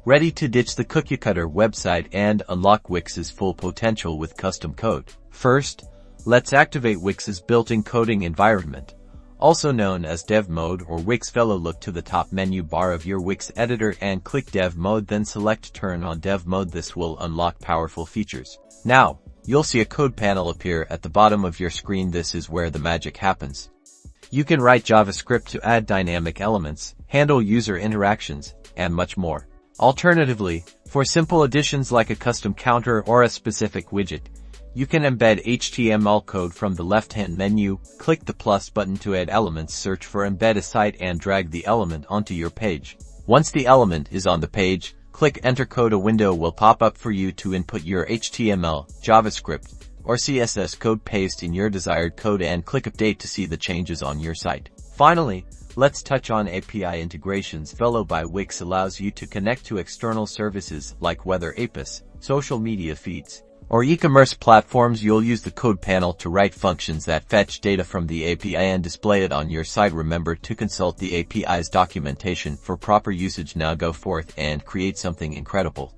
Ready to ditch the cookie-cutter website and unlock Wix's full potential with custom code. First, let's activate Wix's built-in coding environment, also known as Dev Mode or Wix Velo. Look to the top menu bar of your Wix editor and click Dev Mode, then select Turn on Dev Mode. This will unlock powerful features. Now, you'll see a code panel appear at the bottom of your screen. This is where the magic happens. You can write JavaScript to add dynamic elements, handle user interactions, and much more. Alternatively, for simple additions like a custom counter or a specific widget, you can embed HTML code from the left-hand menu. Click the plus button to add elements, search for Embed a Site, and drag the element onto your page. Once the element is on the page, click Enter Code. A window will pop up for you to input your HTML, JavaScript, or CSS code. Paste in your desired code and click Update to see the changes on your site. Finally, let's touch on API integrations. Velo by Wix allows you to connect to external services like Weather APIs, social media feeds, or e-commerce platforms. You'll use the code panel to write functions that fetch data from the API and display it on your site. Remember to consult the API's documentation for proper usage. Now go forth and create something incredible.